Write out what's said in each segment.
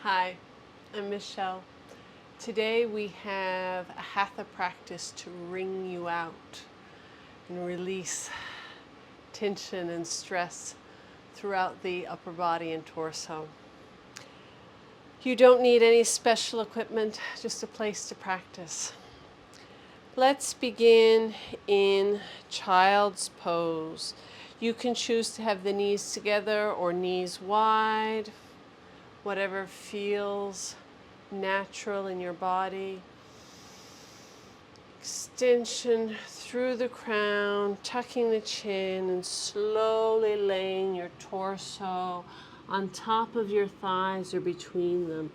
Hi, I'm Michelle. Today we have a hatha practice to wring you out and release tension and stress throughout the upper body and torso. You don't need any special equipment, just a place to practice. Let's begin in child's pose. You can choose to have the knees together or knees wide, whatever feels natural in your body. Extension through the crown, tucking the chin, and slowly laying your torso on top of your thighs or between them.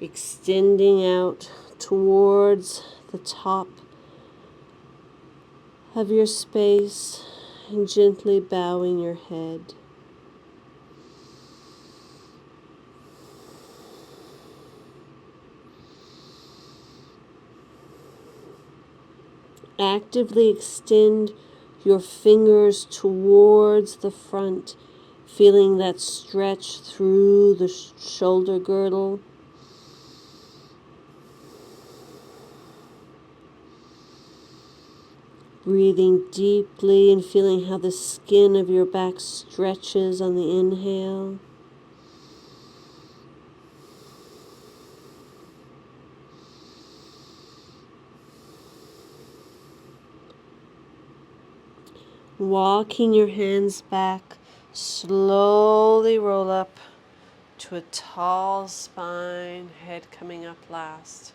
Extending out towards the top of your space and gently bowing your head. Actively extend your fingers towards the front, feeling that stretch through the shoulder girdle. Breathing deeply and feeling how the skin of your back stretches on the inhale. Walking your hands back, slowly roll up to a tall spine, head coming up last.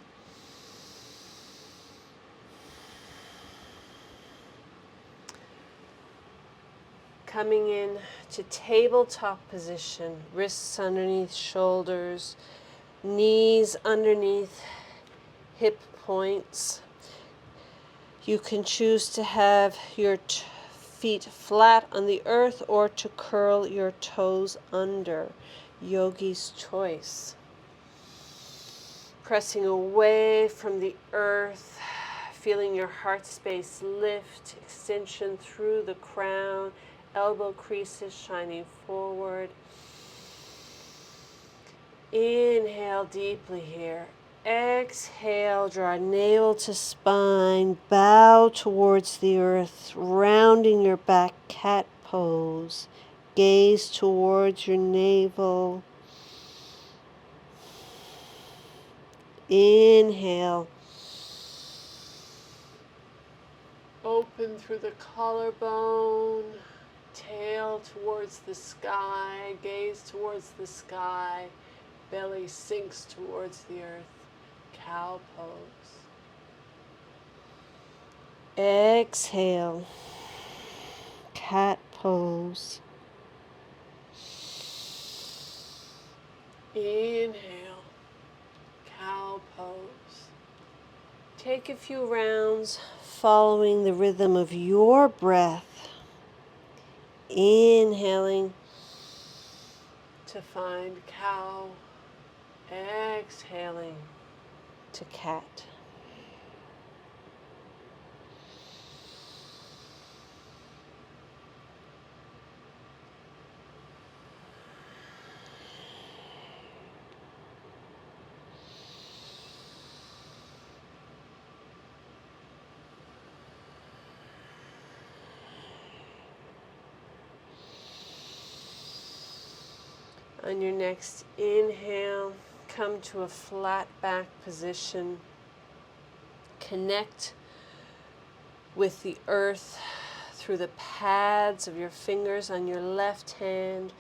Coming in to tabletop position, wrists underneath shoulders, knees underneath hip points. You can choose to have your feet flat on the earth or to curl your toes under. Yogi's choice. Pressing away from the earth, feeling your heart space lift, extension through the crown, elbow creases shining forward. Inhale deeply here. Exhale, draw navel to spine, bow towards the earth, rounding your back, cat pose. Gaze towards your navel. Inhale. Open through the collarbone, tail towards the sky, gaze towards the sky, belly sinks towards the earth. Cow pose. Exhale, cat pose. Inhale, cow pose. Take a few rounds following the rhythm of your breath. Inhaling to find cow, exhaling to cat. On your next inhale, come to a flat back position. Connect with the earth through the pads of your fingers on your left hand.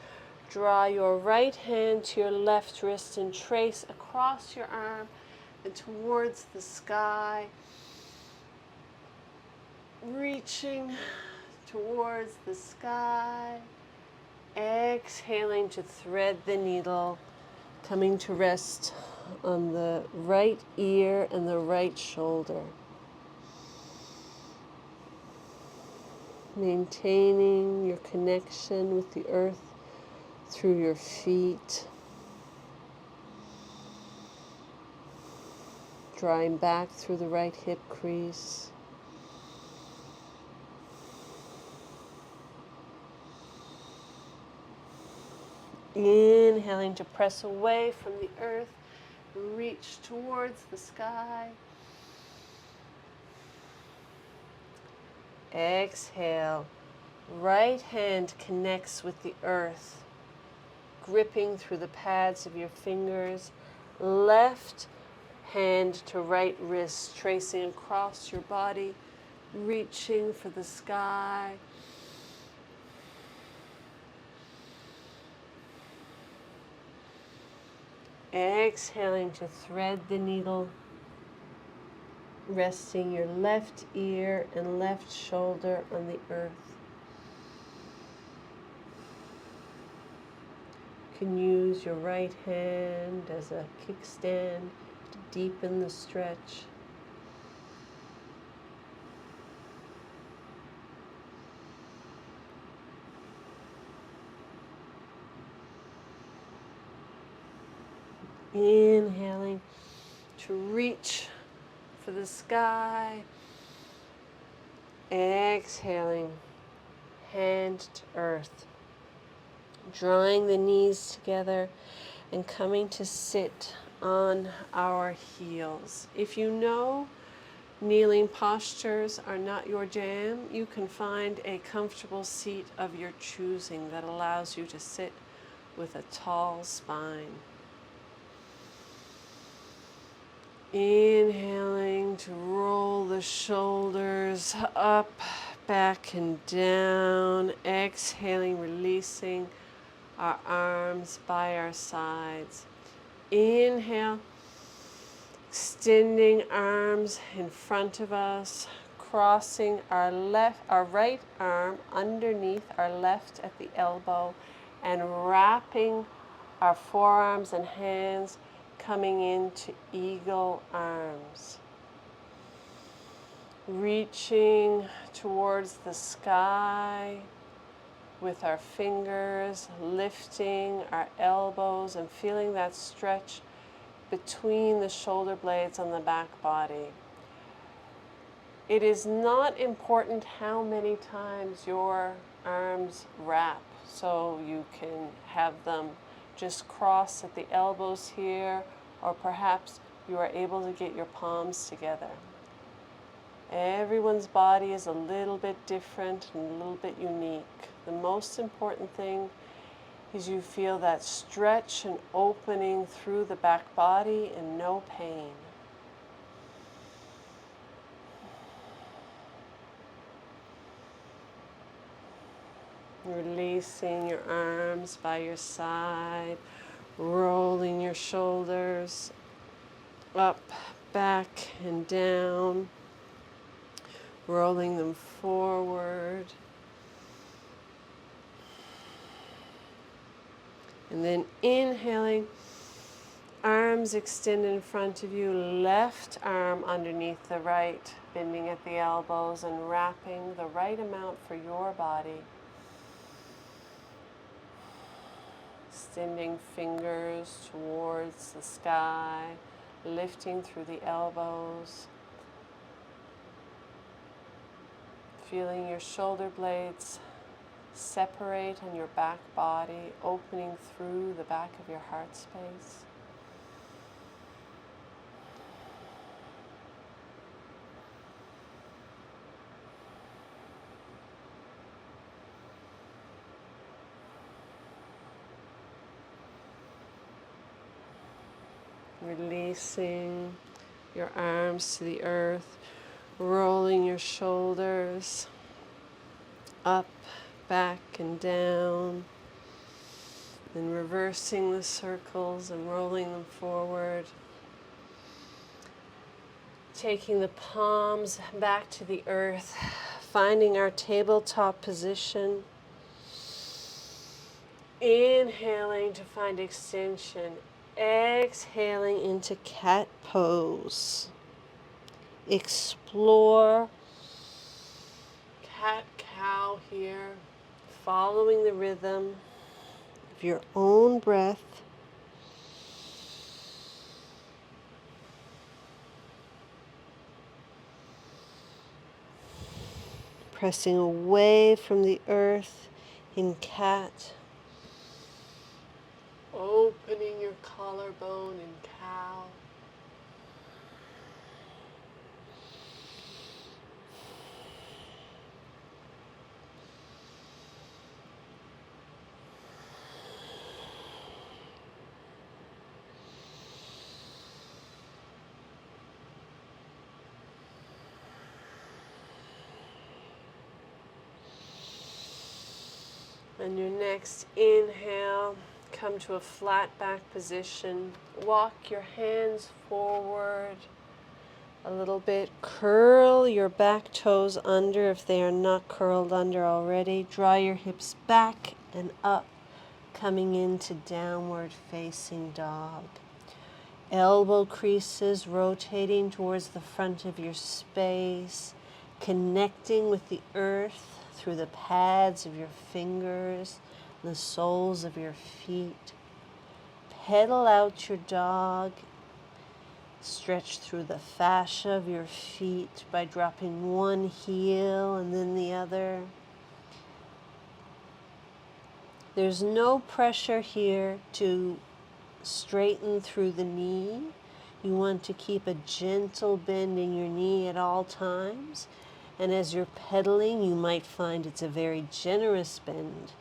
Draw your right hand to your left wrist and trace across your arm and towards the sky, reaching towards the sky. Exhaling to thread the needle, coming to rest on the right ear and the right shoulder. Maintaining your connection with the earth through your feet. Drawing back through the right hip crease. Inhale. Inhaling to press away from the earth, reach towards the sky. Exhale. Right hand connects with the earth, gripping through the pads of your fingers. Left hand to right wrist, tracing across your body, reaching for the sky. Exhaling to thread the needle, resting your left ear and left shoulder on the earth. You can use your right hand as a kickstand to deepen the stretch. Inhaling to reach for the sky. Exhaling, hand to earth. Drawing the knees together and coming to sit on our heels. If you know kneeling postures are not your jam, you can find a comfortable seat of your choosing that allows you to sit with a tall spine. Inhaling to roll the shoulders up, back, and down. Exhaling, releasing our arms by our sides. Inhale, extending arms in front of us, crossing our right arm underneath our left at the elbow, and wrapping our forearms and hands, coming into eagle arms. Reaching towards the sky with our fingers, lifting our elbows and feeling that stretch between the shoulder blades on the back body. It is not important how many times your arms wrap, so you can have them just cross at the elbows here, or perhaps you are able to get your palms together. Everyone's body is a little bit different and a little bit unique. The most important thing is you feel that stretch and opening through the back body and no pain. Releasing your arms by your side, rolling your shoulders up, back, and down, rolling them forward. And then inhaling, arms extend in front of you, left arm underneath the right, bending at the elbows and wrapping the right amount for your body. Extending fingers towards the sky, lifting through the elbows. Feeling your shoulder blades separate on your back body, opening through the back of your heart space. Releasing your arms to the earth, rolling your shoulders up, back, and down, then reversing the circles and rolling them forward. Taking the palms back to the earth, finding our tabletop position. Inhaling to find extension. Exhaling into cat pose. Explore cat-cow here, following the rhythm of your own breath. Pressing away from the earth in cat, Opening your collarbone in cow. And your next inhale, come to a flat back position. Walk your hands forward a little bit. Curl your back toes under if they are not curled under already. Draw your hips back and up, coming into downward facing dog. Elbow creases rotating towards the front of your space, connecting with the earth through the pads of your fingers, the soles of your feet. Pedal out your dog. Stretch through the fascia of your feet by dropping one heel and then the other. There's no pressure here to straighten through the knee. You want to keep a gentle bend in your knee at all times. And as you're pedaling, you might find it's a very generous bend.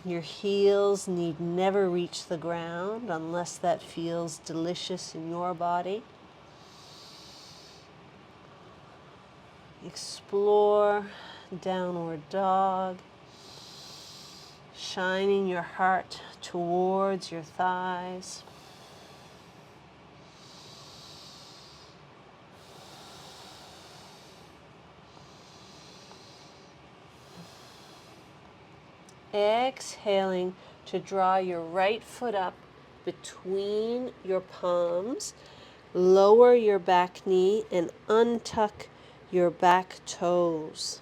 Your heels need never reach the ground unless that feels delicious in your body. Explore downward dog, shining your heart towards your thighs. Exhaling to draw your right foot up between your palms, lower your back knee and untuck your back toes.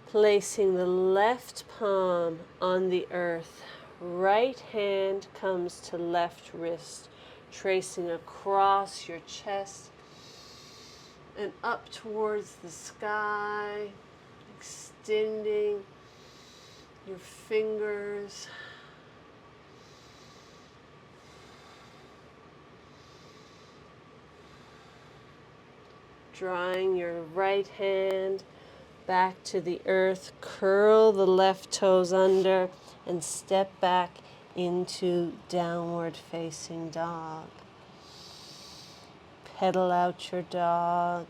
Placing the left palm on the earth, right hand comes to left wrist, tracing across your chest and up towards the sky, extending your fingers. Drawing your right hand back to the earth, curl the left toes under and step back into downward facing dog. Pedal out your dog.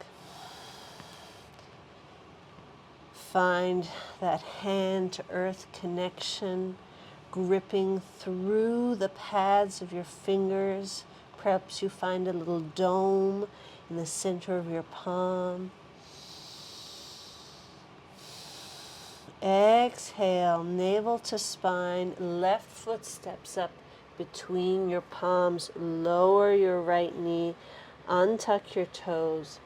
Find that hand to earth connection, gripping through the pads of your fingers. Perhaps you find a little dome in the center of your palm. Exhale, navel to spine, left foot steps up between your palms, lower your right knee, untuck your toes.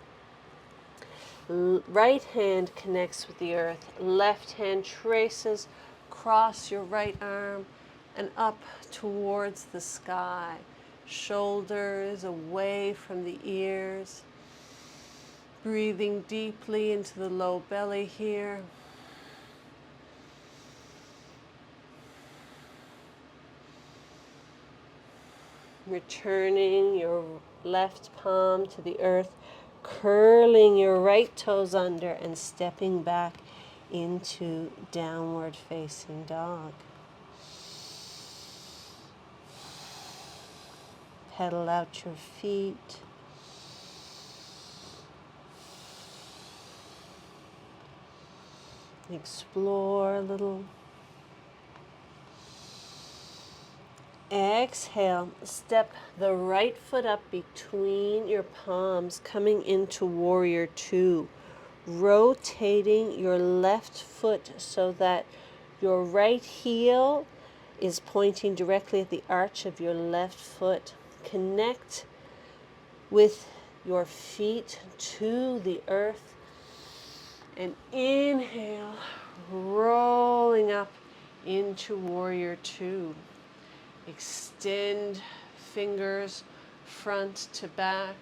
Right hand connects with the earth, left hand traces across your right arm and up towards the sky. Shoulders away from the ears. Breathing deeply into the low belly here. Returning your left palm to the earth, curling your right toes under and stepping back into downward facing dog. Pedal out your feet. Explore a little. Exhale, step the right foot up between your palms, coming into warrior two. Rotating your left foot so that your right heel is pointing directly at the arch of your left foot. Connect with your feet to the earth and inhale, rolling up into warrior two. Extend fingers front to back,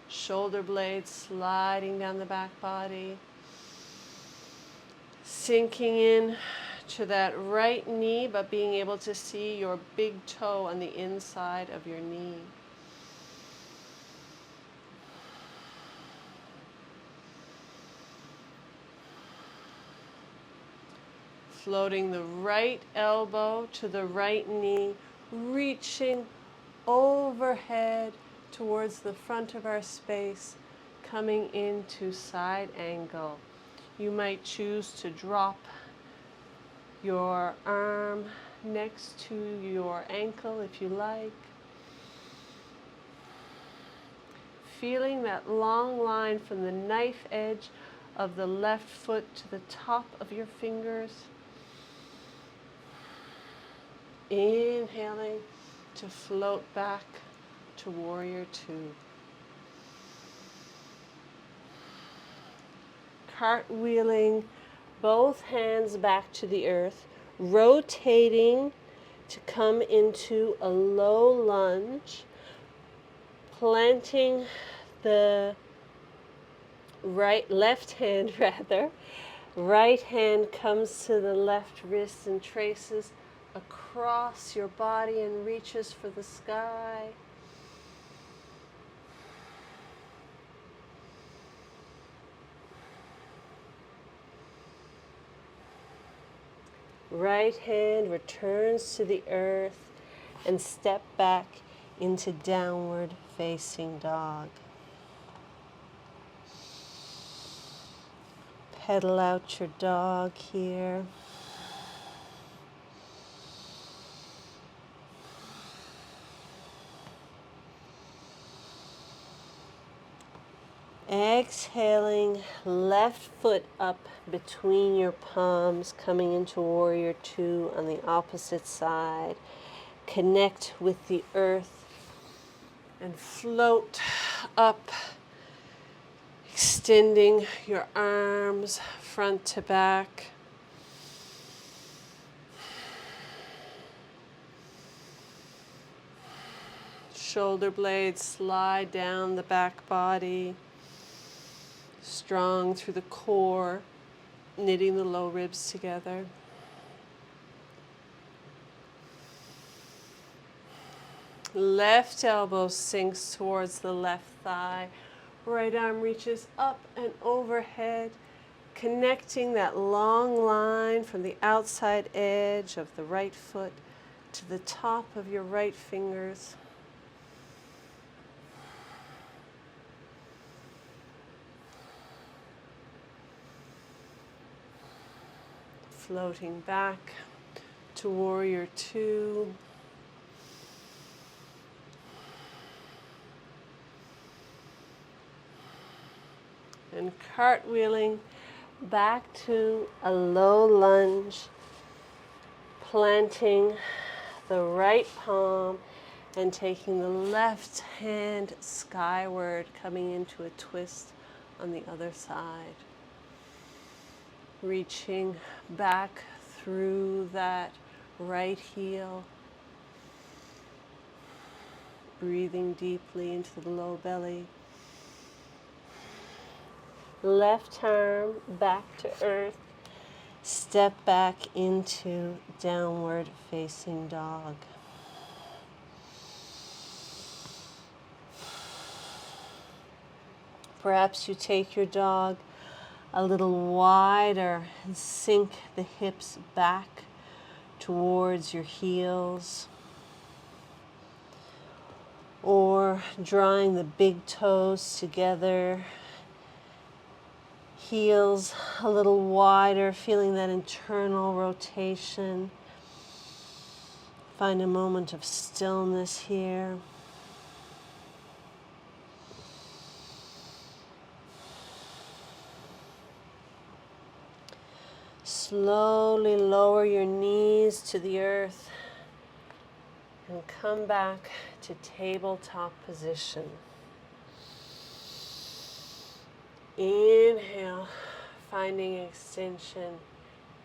shoulder blades sliding down the back body. Sinking in to that right knee, but being able to see your big toe on the inside of your knee. Floating the right elbow to the right knee, reaching overhead towards the front of our space, coming into side angle. You might choose to drop your arm next to your ankle if you like. Feeling that long line from the knife edge of the left foot to the top of your fingers. Inhaling to float back to Warrior Two. Cartwheeling both hands back to the earth, rotating to come into a low lunge, planting the left hand rather. Right hand comes to the left wrist and traces across your body and reaches for the sky. Right hand returns to the earth and step back into downward facing dog. Pedal out your dog here. Exhaling, left foot up between your palms, coming into Warrior Two on the opposite side. Connect with the earth and float up, extending your arms front to back. Shoulder blades slide down the back body. Strong through the core, knitting the low ribs together. Left elbow sinks towards the left thigh. Right arm reaches up and overhead, connecting that long line from the outside edge of the right foot to the top of your right fingers. Floating back to Warrior Two. And cartwheeling back to a low lunge, planting the right palm and taking the left hand skyward, coming into a twist on the other side. Reaching back through that right heel. Breathing deeply into the low belly. Left arm back to earth. Step back into downward facing dog. Perhaps you take your dog a little wider and sink the hips back towards your heels, or drawing the big toes together, heels a little wider, feeling that internal rotation. Find a moment of stillness here. Slowly lower your knees to the earth and come back to tabletop position. Inhale, finding extension.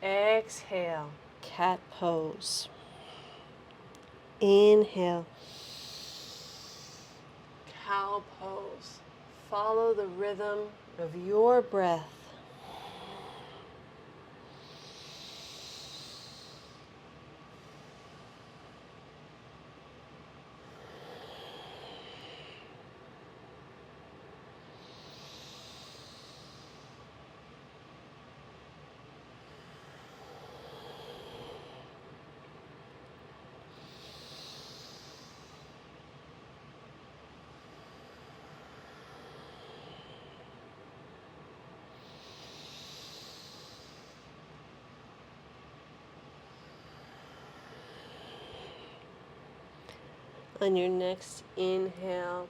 Exhale, cat pose. Inhale, cow pose. Follow the rhythm of your breath. On your next inhale,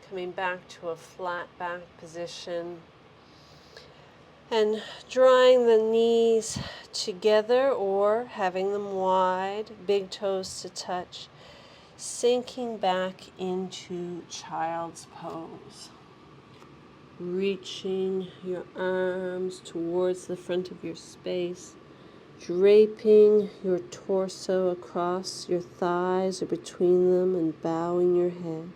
coming back to a flat back position and drawing the knees together or having them wide, big toes to touch, sinking back into child's pose. Reaching your arms towards the front of your space, draping your torso across your thighs or between them and bowing your head.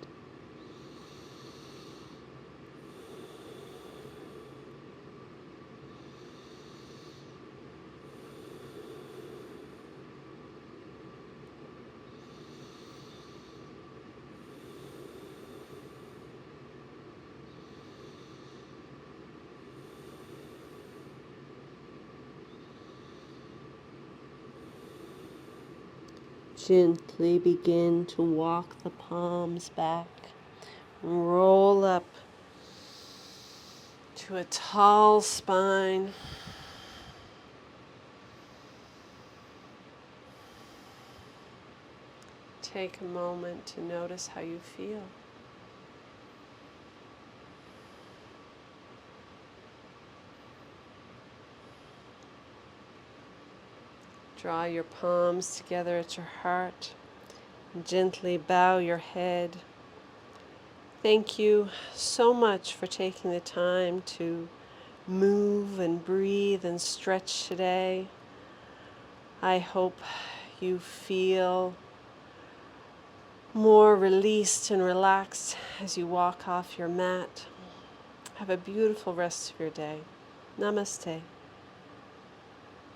Gently begin to walk the palms back. Roll up to a tall spine. Take a moment to notice how you feel. Draw your palms together at your heart and gently bow your head. Thank you so much for taking the time to move and breathe and stretch today. I hope you feel more released and relaxed as you walk off your mat. Have a beautiful rest of your day. Namaste.